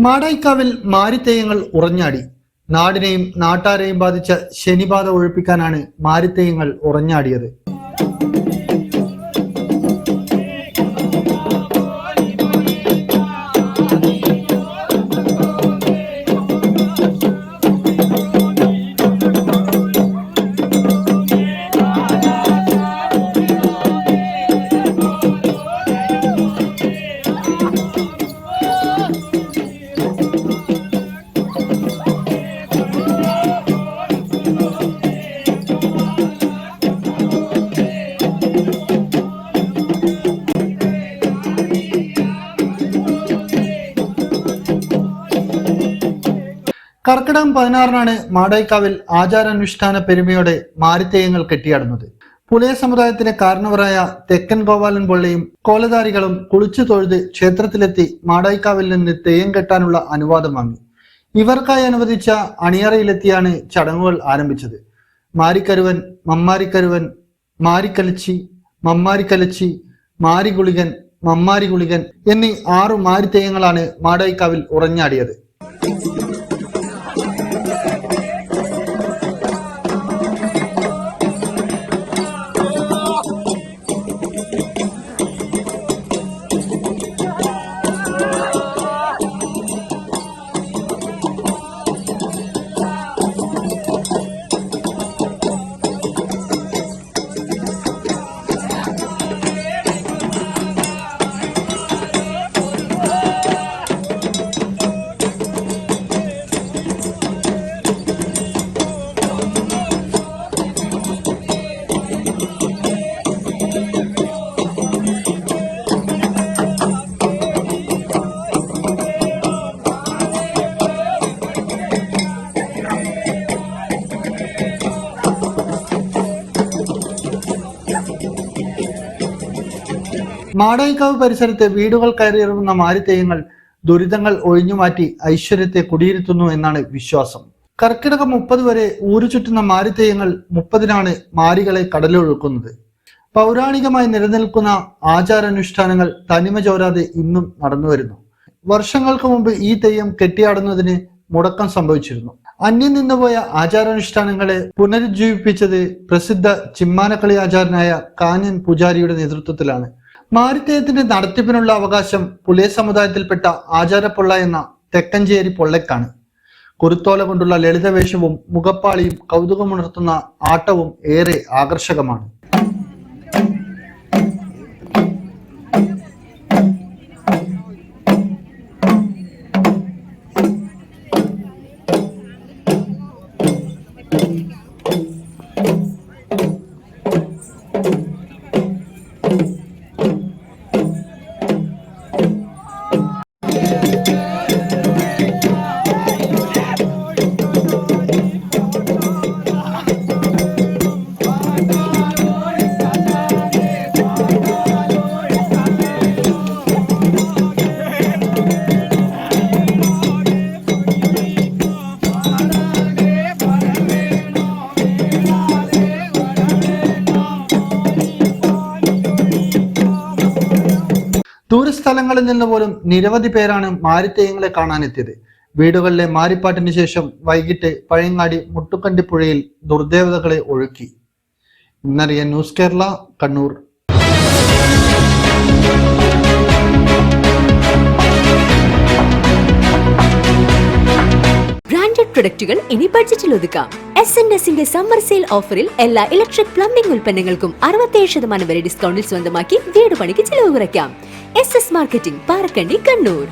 മാടായിക്കാവിൽ മാരിത്തെയ്യങ്ങൾ ഉറഞ്ഞാടി. നാടിനെയും നാട്ടാരെയും ബാധിച്ച ശനിബാധ ഒഴിപ്പിക്കാനാണ് മാരിത്തെയ്യങ്ങൾ ഉറഞ്ഞാടിയത്. കർക്കിടകം 16-നാണ് മാടായിക്കാവിൽ ആചാരാനുഷ്ഠാന പെരുമയോടെ മാരിത്തെയ്യങ്ങൾ കെട്ടിയാടുന്നത്. പുലയ സമുദായത്തിലെ കാരണവരായ തെക്കൻ ഗോപാലൻ പൊള്ളയും കോലധാരികളും കുളിച്ചു തൊഴുത് ക്ഷേത്രത്തിലെത്തി മാടായിക്കാവിൽ നിന്ന് തെയ്യം കെട്ടാനുള്ള അനുവാദം വാങ്ങി. ഇവർക്കായി അനുവദിച്ച അണിയറയിലെത്തിയാണ് ചടങ്ങുകൾ ആരംഭിച്ചത്. മാരിക്കരുവൻ, മമ്മാരിക്കരുവൻ, മാരിക്കലച്ചി, മമ്മാരിക്കലച്ചി, മാരിഗുളികൻ, മമ്മാരിഗുളികൻ എന്നീ 6 മാരിത്തെയ്യങ്ങളാണ് മാടായിക്കാവിൽ ഉറഞ്ഞാടിയത്. മാടായിക്കാവ് പരിസരത്ത് വീടുകൾ കയറിയിറങ്ങുന്ന മാരിത്തെയ്യങ്ങൾ ദുരിതങ്ങൾ ഒഴിഞ്ഞുമാറ്റി ഐശ്വര്യത്തെ കുടിയിരുത്തുന്നു എന്നാണ് വിശ്വാസം. കർക്കിടകം 30 വരെ ഊരു ചുറ്റുന്ന മാരിത്തെയ്യങ്ങൾ 30-നാണ് മാരികളെ കടലൊഴുക്കുന്നത്. പൗരാണികമായി നിലനിൽക്കുന്ന ആചാരാനുഷ്ഠാനങ്ങൾ തനിമ ചോരാതെ ഇന്നും നടന്നുവരുന്നു. വർഷങ്ങൾക്ക് മുമ്പ് ഈ തെയ്യം കെട്ടിയാടുന്നതിന് മുടക്കം സംഭവിച്ചിരുന്നു. അന്യം നിന്നുപോയ ആചാരാനുഷ്ഠാനങ്ങളെ പുനരുജ്ജീവിപ്പിച്ചത് പ്രസിദ്ധ ചിമ്മാനക്കളി ആചാരനായ കാഞ്ഞൻ പൂജാരിയുടെ നേതൃത്വത്തിലാണ്. മാരിത്തെയ്യത്തിന്റെ നടത്തിപ്പിനുള്ള അവകാശം പുലയ സമുദായത്തിൽപ്പെട്ട ആചാരപ്പൊള്ള എന്ന തെക്കഞ്ചേരി പൊള്ളയ്ക്കാണ്. കുരുത്തോല കൊണ്ടുള്ള ലളിതവേഷവും മുഖപ്പാളിയും കൗതുകമുണർത്തുന്ന ആട്ടവും ഏറെ ആകർഷകമാണ്. ദൂരസ്ഥലങ്ങളിൽ നിന്ന് പോലും നിരവധി പേരാണ് മാരിത്തെയ്യങ്ങളെ കാണാനെത്തിയത്. വീടുകളിലെ മാരിപ്പാട്ടിന് ശേഷം വൈകിട്ട് പഴയങ്ങാടി മുട്ടുക്കണ്ടിപ്പുഴയിൽ ദുർദേവതകളെ ഒഴുക്കി. ഇന്നറിയാൻ ന്യൂസ് കേരള, കണ്ണൂർ. ബ്രാൻഡഡ് പ്രൊഡക്റ്റുകൾ ഇനി ബഡ്ജറ്റിൽ ഒതുക്കാം. S&Sന്റെ സമ്മർ സെയിൽ ഓഫറിൽ എല്ലാ ഇലക്ട്രിക് പ്ലംബിംഗ് ഉൽപ്പന്നങ്ങൾക്കും 67% വരെ ഡിസ്കൗണ്ടിൽ സ്വന്തമാക്കി വീട് പണിക്ക് ചിലവ് കുറയ്ക്കാം. SS marketing, Parakkandi, Kannur.